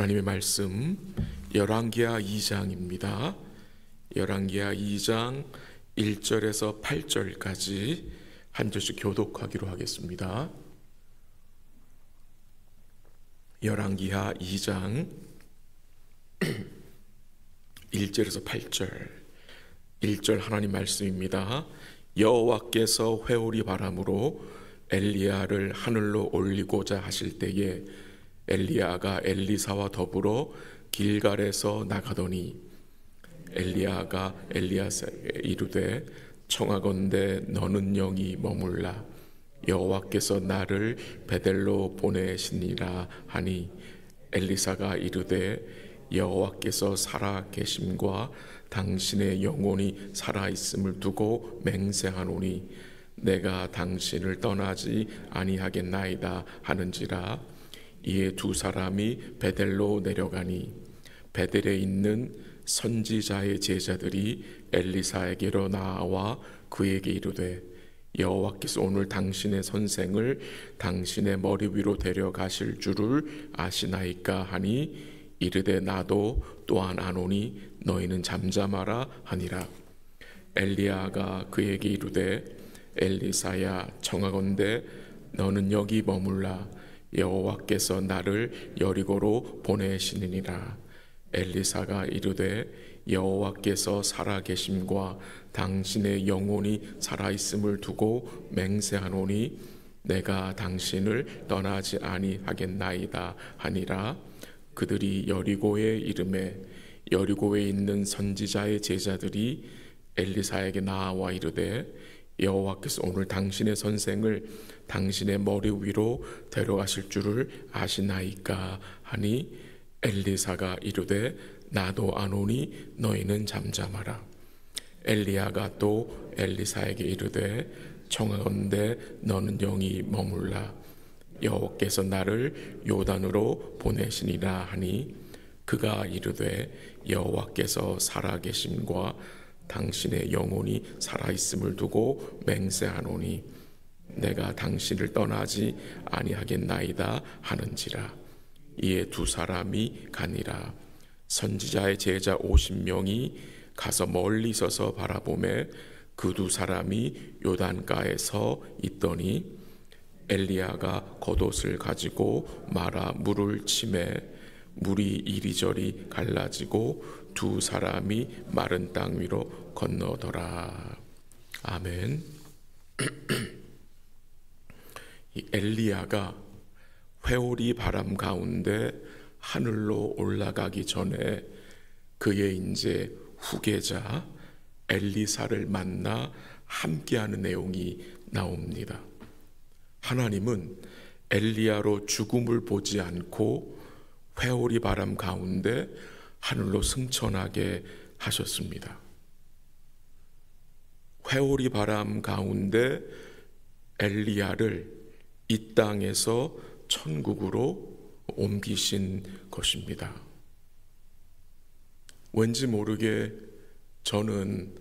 하나님의 말씀 열왕기하 2장입니다. 열왕기하 2장 1절에서 8절까지 한 절씩 교독하기로 하겠습니다. 열왕기하 2장 1절에서 8절. 1절 하나님 말씀입니다. 여호와께서 회오리 바람으로 엘리야를 하늘로 올리고자 하실 때에 엘리야가 엘리사와 더불어 길갈에서 나가더니 엘리야가 엘리야에게 이르되 청하건대 너는 영이 머물라 여호와께서 나를 베델로 보내시니라 하니 엘리사가 이르되 여호와께서 살아 계심과 당신의 영혼이 살아 있음을 두고 맹세하노니 내가 당신을 떠나지 아니하겠나이다 하는지라. 이에 두 사람이 베델로 내려가니 베델에 있는 선지자의 제자들이 엘리사에게로 나와 그에게 이르되 여호와께서 오늘 당신의 선생을 당신의 머리 위로 데려가실 줄을 아시나이까 하니 이르되 나도 또한 아노니 너희는 잠잠하라 하니라. 엘리야가 그에게 이르되 엘리사야 청하건대 너는 여기 머물라 여호와께서 나를 여리고로 보내시느니라. 엘리사가 이르되 여호와께서 살아 계심과 당신의 영혼이 살아 있음을 두고 맹세하노니 내가 당신을 떠나지 아니하겠나이다 하니라. 그들이 여리고에 이르매 여리고에 있는 선지자의 제자들이 엘리사에게 나와 이르되 여호와께서 오늘 당신의 선생을 당신의 머리 위로 데려가실 줄을 아시나이까 하니 엘리사가 이르되 나도 아노니 너희는 잠잠하라. 엘리야가 또 엘리사에게 이르되 청하건대 너는 영이 머물라 여호와께서 나를 요단으로 보내시니라 하니 그가 이르되 여호와께서 살아 계심과 당신의 영혼이 살아있음을 두고 맹세하노니 내가 당신을 떠나지 아니하겠나이다 하는지라. 이에 두 사람이 가니라. 선지자의 제자 50명이 가서 멀리 서서 바라보매 그 두 사람이 요단가에 서 있더니 엘리야가 겉옷을 가지고 말아 물을 치매 물이 이리저리 갈라지고 두 사람이 마른 땅 위로 건너더라. 아멘. 이 엘리야가 회오리 바람 가운데 하늘로 올라가기 전에 그의 이제 후계자 엘리사를 만나 함께하는 내용이 나옵니다. 하나님은 엘리야로 죽음을 보지 않고 회오리 바람 가운데 하늘로 승천하게 하셨습니다. 회오리 바람 가운데 엘리야를 이 땅에서 천국으로 옮기신 것입니다. 왠지 모르게 저는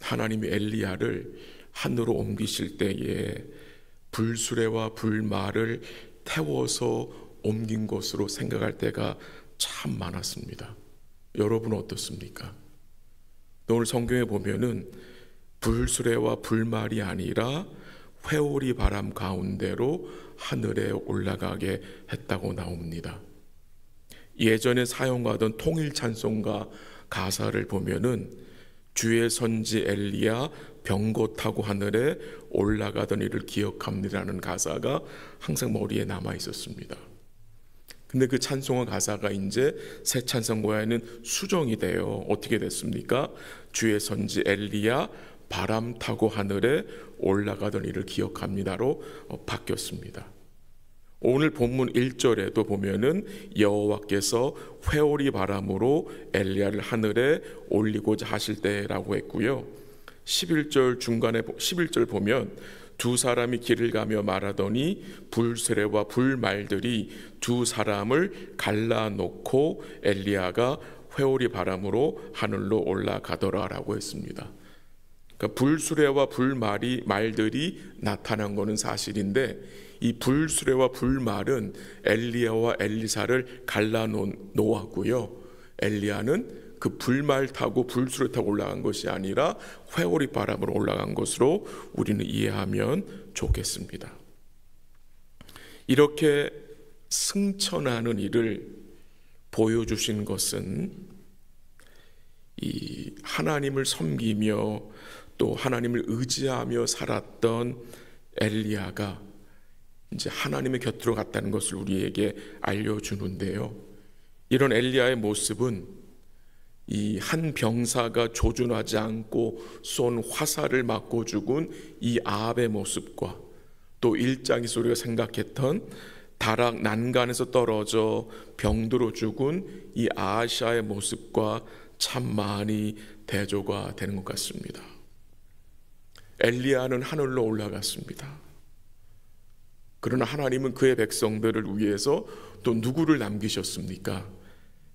하나님이 엘리야를 하늘로 옮기실 때에 불수레와 불말을 태워서 옮긴 것으로 생각할 때가 참 많았습니다. 여러분 어떻습니까? 오늘 성경에 보면은 불수레와 불말이 아니라 회오리 바람 가운데로 하늘에 올라가게 했다고 나옵니다. 예전에 사용하던 통일 찬송가 가사를 보면은 주의 선지 엘리야 병거 타고 하늘에 올라가던 일을 기억합니다라는 가사가 항상 머리에 남아 있었습니다. 근데 그 찬송가 가사가 이제 새 찬송가에는 수정이 돼요. 어떻게 됐습니까? 주의 선지 엘리야 바람 타고 하늘에 올라가던 일을 기억합니다로 바뀌었습니다. 오늘 본문 1절에도 보면은 여호와께서 회오리 바람으로 엘리야를 하늘에 올리고자 하실 때라고 했고요. 11절 중간에 11절 보면 두 사람이 길을 가며 말하더니 불세례와 불말들이 두 사람을 갈라놓고 엘리야가 회오리 바람으로 하늘로 올라가더라라고 했습니다. 그러니까 불수레와 말들이 나타난 것은 사실인데, 이 불수레와 불말은 엘리야와 엘리사를 갈라놓았고요. 엘리야는 그 불말 타고 불수레 타고 올라간 것이 아니라 회오리 바람으로 올라간 것으로 우리는 이해하면 좋겠습니다. 이렇게 승천하는 일을 보여주신 것은 이 하나님을 섬기며 또 하나님을 의지하며 살았던 엘리야가 이제 하나님의 곁으로 갔다는 것을 우리에게 알려주는데요. 이런 엘리야의 모습은 이 한 병사가 조준하지 않고 쏜 화살을 맞고 죽은 이 아합의 모습과 또 1장에서 우리가 생각했던 다락 난간에서 떨어져 병들어 죽은 이 아하시아의 모습과 참 많이 대조가 되는 것 같습니다. 엘리야는 하늘로 올라갔습니다. 그러나 하나님은 그의 백성들을 위해서 또 누구를 남기셨습니까?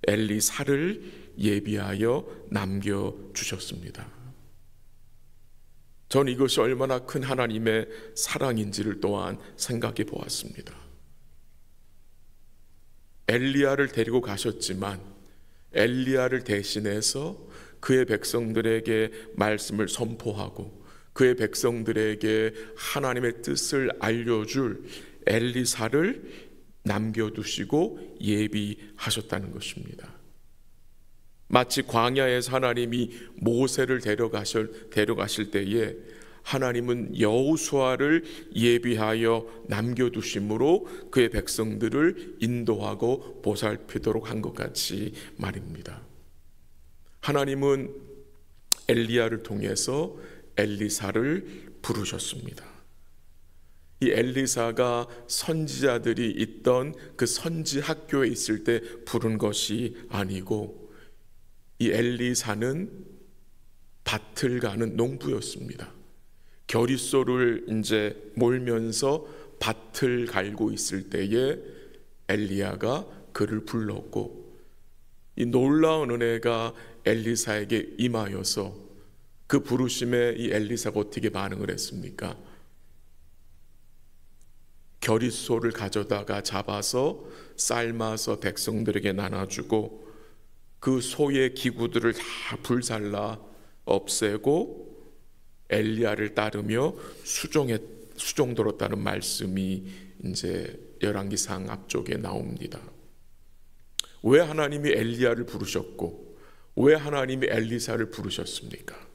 엘리사를 예비하여 남겨주셨습니다. 전 이것이 얼마나 큰 하나님의 사랑인지를 또한 생각해 보았습니다. 엘리야를 데리고 가셨지만 엘리야를 대신해서 그의 백성들에게 말씀을 선포하고 그의 백성들에게 하나님의 뜻을 알려줄 엘리사를 남겨두시고 예비하셨다는 것입니다. 마치 광야에서 하나님이 모세를 데려가실 때에 하나님은 여호수아를 예비하여 남겨두심으로 그의 백성들을 인도하고 보살피도록 한 것 같이 말입니다. 하나님은 엘리야를 통해서 엘리사를 부르셨습니다. 이 엘리사가 선지자들이 있던 그 선지 학교에 있을 때 부른 것이 아니고 이 엘리사는 밭을 가는 농부였습니다. 겨릿소를 이제 몰면서 밭을 갈고 있을 때에 엘리야가 그를 불렀고 이 놀라운 은혜가 엘리사에게 임하여서 그 부르심에 이 엘리사가 어떻게 반응을 했습니까? 겨릿소를 가져다가 잡아서 삶아서 백성들에게 나눠주고 그 소의 기구들을 다 불살라 없애고 엘리야를 따르며 수종들었다는 말씀이 이제 열왕기상 앞쪽에 나옵니다. 왜 하나님이 엘리야를 부르셨고 왜 하나님이 엘리사를 부르셨습니까?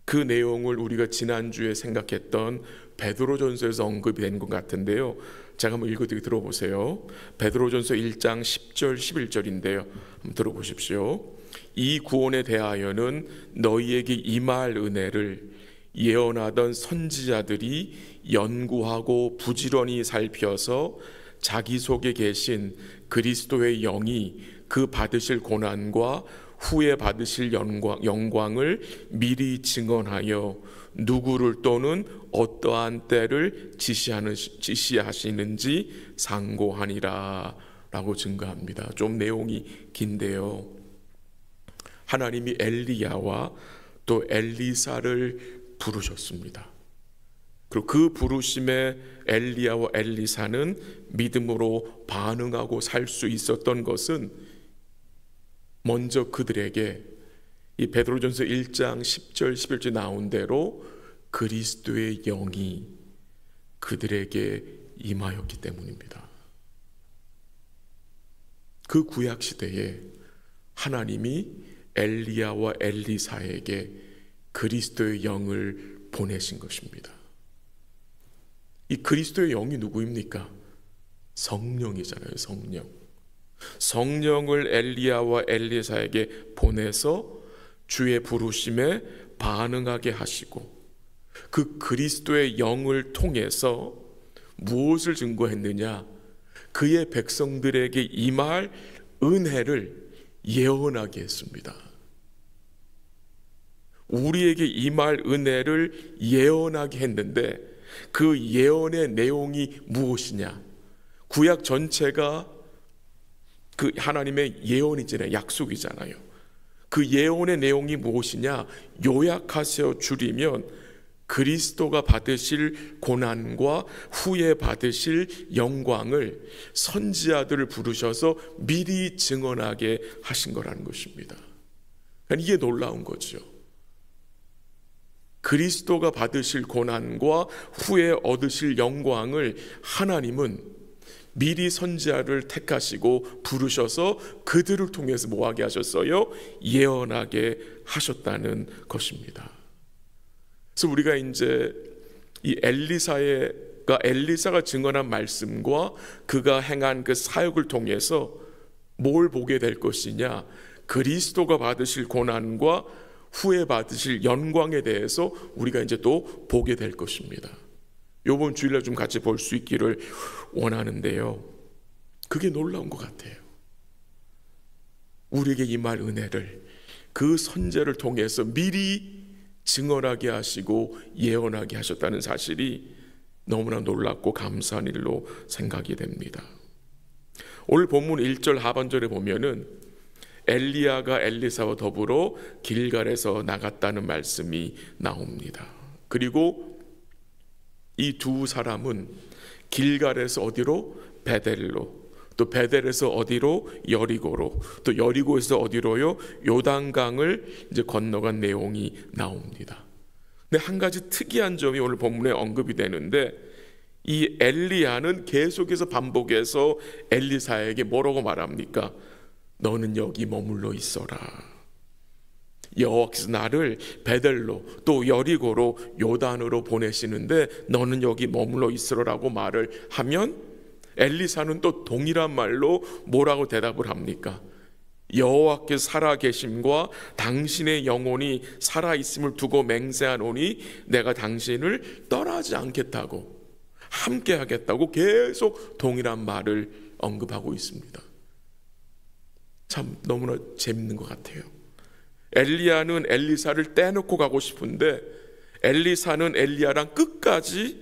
그 내용을 우리가 지난주에 생각했던 베드로전서에서 언급이 된 것 같은데요. 제가 한번 읽어드리고 들어보세요. 베드로전서 1장 10절 11절인데요. 한번 들어보십시오. 이 구원에 대하여는 너희에게 임할 은혜를 예언하던 선지자들이 연구하고 부지런히 살펴서 자기 속에 계신 그리스도의 영이 그 받으실 고난과 후에 받으실 영광을 미리 증언하여 누구를 또는 어떠한 때를 지시하시는지 상고하니라 라고 증거합니다. 좀 내용이 긴데요. 하나님이 엘리야와 또 엘리사를 부르셨습니다. 그리고 그 부르심에 엘리야와 엘리사는 믿음으로 반응하고 살 수 있었던 것은 먼저 그들에게 이 베드로전서 1장 10절 11절 나온 대로 그리스도의 영이 그들에게 임하였기 때문입니다. 그 구약 시대에 하나님이 엘리야와 엘리사에게 그리스도의 영을 보내신 것입니다. 이 그리스도의 영이 누구입니까? 성령이잖아요. 성령을 엘리야와 엘리사에게 보내서 주의 부르심에 반응하게 하시고 그 그리스도의 영을 통해서 무엇을 증거했느냐? 그의 백성들에게 임할 은혜를 예언하게 했습니다. 우리에게 임할 은혜를 예언하게 했는데 그 예언의 내용이 무엇이냐? 구약 전체가 그 하나님의 예언이잖아요. 약속이잖아요. 그 예언의 내용이 무엇이냐? 요약하세요 줄이면 그리스도가 받으실 고난과 후에 받으실 영광을 선지자들을 부르셔서 미리 증언하게 하신 거라는 것입니다. 이게 놀라운 거죠. 그리스도가 받으실 고난과 후에 얻으실 영광을 하나님은 미리 선지자를 택하시고 부르셔서 그들을 통해서 뭐하게 하셨어요? 예언하게 하셨다는 것입니다. 그래서 우리가 이제 이 엘리사가 증언한 말씀과 그가 행한 그 사역을 통해서 뭘 보게 될 것이냐? 그리스도가 받으실 고난과 후에 받으실 영광에 대해서 우리가 이제 또 보게 될 것입니다. 이번 주일날 좀 같이 볼 수 있기를 원하는데요. 그게 놀라운 것 같아요. 우리에게 임할 은혜를 그 선지자를 통해서 미리 증언하게 하시고 예언하게 하셨다는 사실이 너무나 놀랍고 감사한 일로 생각이 됩니다. 오늘 본문 1절 하반절에 보면은 엘리야가 엘리사와 더불어 길갈에서 나갔다는 말씀이 나옵니다. 그리고 이 두 사람은 길갈에서 어디로? 베델로, 또 베델에서 어디로? 여리고로, 또 여리고에서 어디로요? 요단강을 이제 건너간 내용이 나옵니다. 근데 한 가지 특이한 점이 오늘 본문에 언급이 되는데, 이 엘리야는 계속해서 반복해서 엘리사에게 뭐라고 말합니까? 너는 여기 머물러 있어라. 여호와께서 나를 베델로 또 여리고로 요단으로 보내시는데 너는 여기 머물러 있으라고 말을 하면 엘리사는 또 동일한 말로 뭐라고 대답을 합니까? 여호와께서 살아계심과 당신의 영혼이 살아있음을 두고 맹세하노니 내가 당신을 떠나지 않겠다고, 함께 하겠다고 계속 동일한 말을 언급하고 있습니다. 참 너무나 재밌는 것 같아요. 엘리야는 엘리사를 떼놓고 가고 싶은데 엘리사는 엘리야랑 끝까지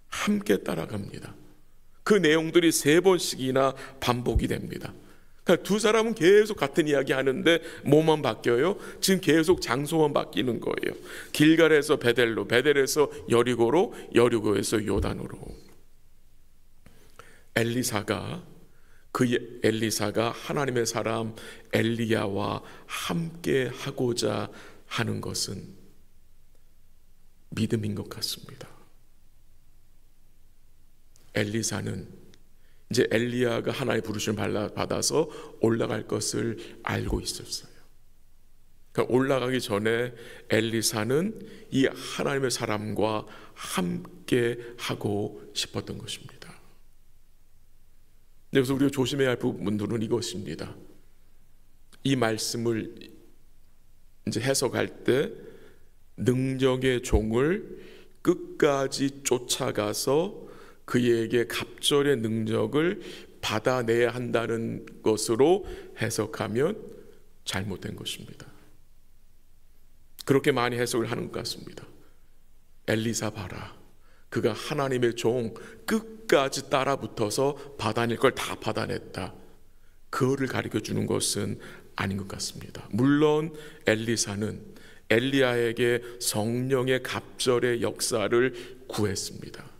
함께 따라갑니다. 그 내용들이 3번씩이나 반복이 됩니다. 그러니까 두 사람은 계속 같은 이야기 하는데 뭐만 바뀌어요? 지금 계속 장소만 바뀌는 거예요. 길갈에서 베델로, 베델에서 여리고로, 여리고에서 요단으로. 엘리사가 하나님의 사람 엘리야와 함께 하고자 하는 것은 믿음인 것 같습니다. 엘리사는 이제 엘리야가 하나의 부르심을 받아서 올라갈 것을 알고 있었어요. 그러니까 올라가기 전에 엘리사는 이 하나님의 사람과 함께 하고 싶었던 것입니다. 여기서 우리가 조심해야 할 부분들은 이것입니다. 이 말씀을 이제 해석할 때 능력의 종을 끝까지 쫓아가서 그에게 갑절의 능력을 받아내야 한다는 것으로 해석하면 잘못된 것입니다. 그렇게 많이 해석을 하는 것 같습니다. 엘리사 봐라, 그가 하나님의 종 끝까지 따라붙어서 받아낼 걸 다 받아냈다. 그거를 가르쳐주는 것은 아닌 것 같습니다. 물론 엘리사는 엘리야에게 성령의 갑절의 역사를 구했습니다.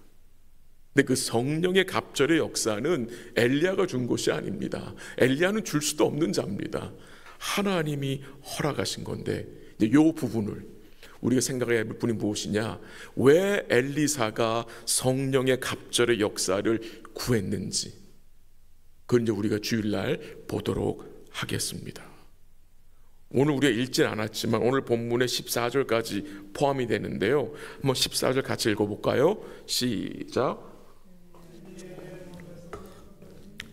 근데 그 성령의 갑절의 역사는 엘리야가 준 것이 아닙니다. 엘리야는 줄 수도 없는 자입니다. 하나님이 허락하신 건데, 이 부분을 우리가 생각해야 할 부분이 무엇이냐? 왜 엘리사가 성령의 갑절의 역사를 구했는지, 그건 이제 우리가 주일날 보도록 하겠습니다. 오늘 우리가 읽진 않았지만 오늘 본문의 14절까지 포함이 되는데요. 한번 14절 같이 읽어볼까요? 시작.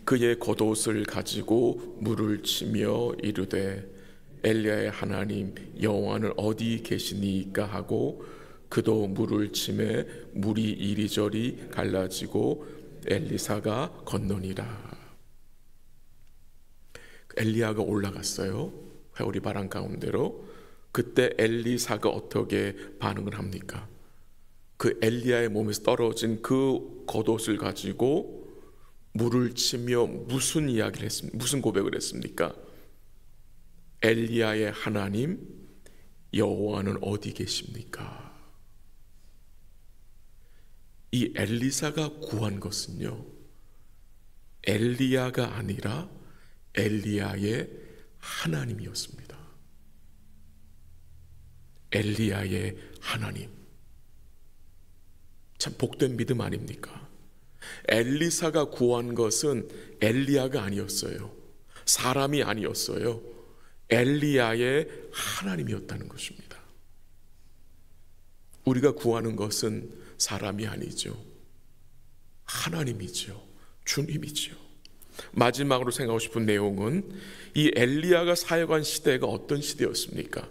그의 겉옷을 가지고 물을 치며 이르되 엘리야의 하나님 여호와는 어디 계시니까 하고 그도 물을 치매 물이 이리저리 갈라지고 엘리사가 건너니라. 엘리야가 올라갔어요. 회오리 바람 가운데로. 그때 엘리사가 어떻게 반응을 합니까? 그 엘리야의 몸에서 떨어진 그 겉옷을 가지고 물을 치며 무슨 이야기를 했습니까? 무슨 고백을 했습니까? 엘리야의 하나님 여호와는 어디 계십니까? 이 엘리사가 구한 것은요, 엘리야가 아니라 엘리야의 하나님이었습니다. 엘리야의 하나님. 참 복된 믿음 아닙니까? 엘리사가 구한 것은 엘리야가 아니었어요. 사람이 아니었어요. 엘리야의 하나님이었다는 것입니다. 우리가 구하는 것은 사람이 아니죠. 하나님이죠. 주님이죠. 마지막으로 생각하고 싶은 내용은 이 엘리야가 사역한 시대가 어떤 시대였습니까?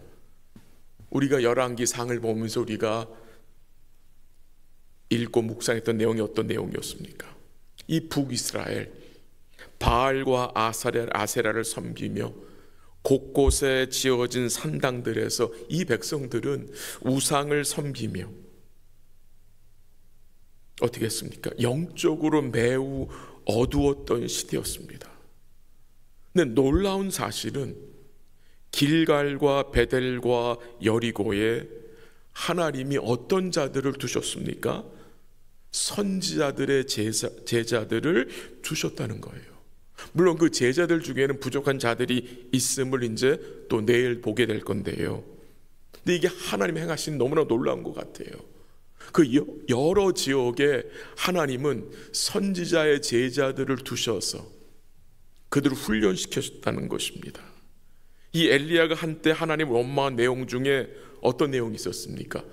우리가 열왕기상을 보면서 우리가 읽고 묵상했던 내용이 어떤 내용이었습니까? 이 북이스라엘 바알과 아세라를 섬기며 곳곳에 지어진 산당들에서 이 백성들은 우상을 섬기며 어떻게 했습니까? 영적으로 매우 어두웠던 시대였습니다. 근데 놀라운 사실은 길갈과 베델과 여리고에 하나님이 어떤 자들을 두셨습니까? 선지자들의 제자들을 두셨다는 거예요. 물론 그 제자들 중에는 부족한 자들이 있음을 이제 또 내일 보게 될 건데요. 근데 이게 하나님이 행하신 너무나 놀라운 것 같아요. 그 여러 지역에 하나님은 선지자의 제자들을 두셔서 그들을 훈련시켰다는 것입니다. 이 엘리야가 한때 하나님을 원망한 내용 중에 어떤 내용이 있었습니까?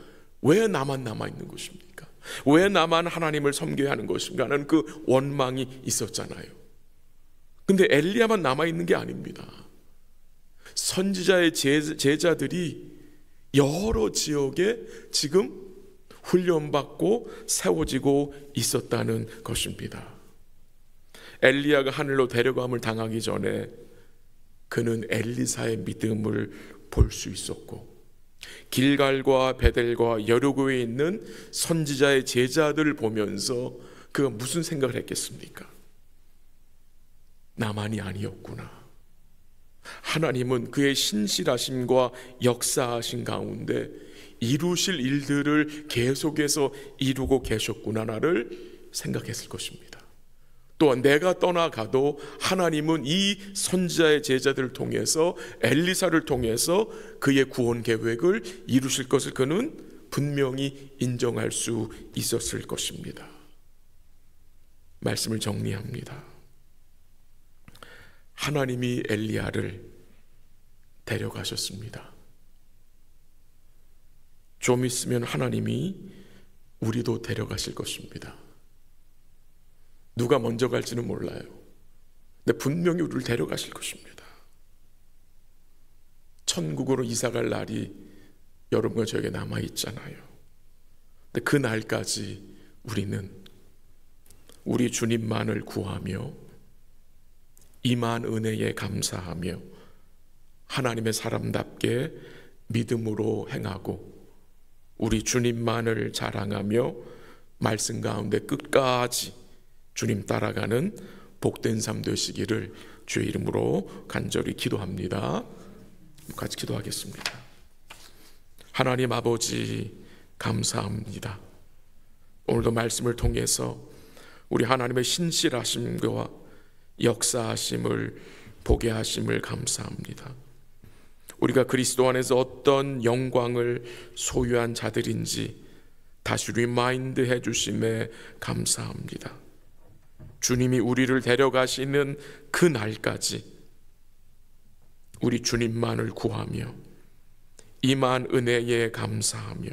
왜 나만 남아있는 것입니까? 왜 나만 하나님을 섬겨야 하는 것인가 하는 그 원망이 있었잖아요. 근데 엘리야만 남아있는 게 아닙니다. 선지자의 제자들이 여러 지역에 지금 훈련받고 세워지고 있었다는 것입니다. 엘리야가 하늘로 데려감을 당하기 전에 그는 엘리사의 믿음을 볼 수 있었고, 길갈과 베델과 여리고에 있는 선지자의 제자들을 보면서 그가 무슨 생각을 했겠습니까? 나만이 아니었구나. 하나님은 그의 신실하심과 역사하신 가운데 이루실 일들을 계속해서 이루고 계셨구나를 생각했을 것입니다. 또한 내가 떠나가도 하나님은 이 선지자의 제자들을 통해서 엘리사를 통해서 그의 구원 계획을 이루실 것을 그는 분명히 인정할 수 있었을 것입니다. 말씀을 정리합니다. 하나님이 엘리야를 데려가셨습니다. 좀 있으면 하나님이 우리도 데려가실 것입니다. 누가 먼저 갈지는 몰라요. 근데 분명히 우리를 데려가실 것입니다. 천국으로 이사갈 날이 여러분과 저에게 남아있잖아요. 근데 그 날까지 우리는 우리 주님만을 구하며 임한 은혜에 감사하며 하나님의 사람답게 믿음으로 행하고 우리 주님만을 자랑하며 말씀 가운데 끝까지 주님 따라가는 복된 삶 되시기를 주의 이름으로 간절히 기도합니다. 같이 기도하겠습니다. 하나님 아버지 감사합니다. 오늘도 말씀을 통해서 우리 하나님의 신실하심과 역사하심을 보게 하심을 감사합니다. 우리가 그리스도 안에서 어떤 영광을 소유한 자들인지 다시 리마인드 해주심에 감사합니다. 주님이 우리를 데려가시는 그 날까지 우리 주님만을 구하며 임한 은혜에 감사하며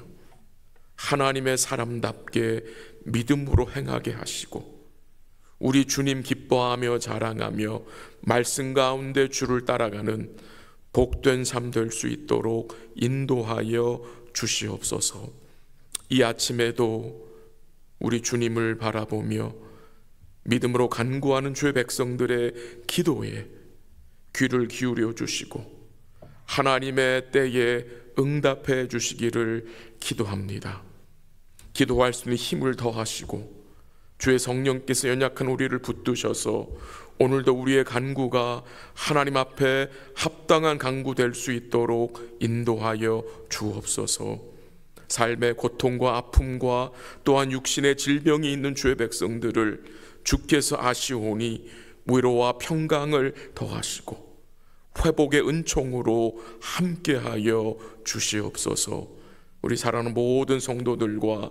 하나님의 사람답게 믿음으로 행하게 하시고 우리 주님 기뻐하며 자랑하며 말씀 가운데 주를 따라가는 복된 삶 될 수 있도록 인도하여 주시옵소서. 이 아침에도 우리 주님을 바라보며 믿음으로 간구하는 주의 백성들의 기도에 귀를 기울여 주시고 하나님의 때에 응답해 주시기를 기도합니다. 기도할 수 있는 힘을 더하시고 주의 성령께서 연약한 우리를 붙드셔서 오늘도 우리의 간구가 하나님 앞에 합당한 간구 될 수 있도록 인도하여 주옵소서. 삶의 고통과 아픔과 또한 육신의 질병이 있는 주의 백성들을 주께서 아시오니 위로와 평강을 더하시고 회복의 은총으로 함께하여 주시옵소서. 우리 사랑하는 모든 성도들과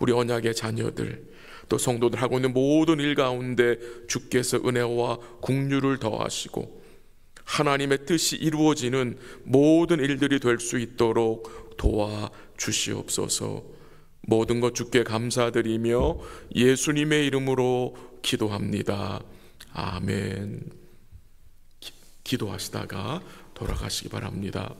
우리 언약의 자녀들, 또 성도들 하고 있는 모든 일 가운데 주께서 은혜와 긍휼을 더하시고 하나님의 뜻이 이루어지는 모든 일들이 될 수 있도록 도와주시옵소서. 모든 것 주께 감사드리며 예수님의 이름으로 기도합니다. 아멘. 기도하시다가 돌아가시기 바랍니다.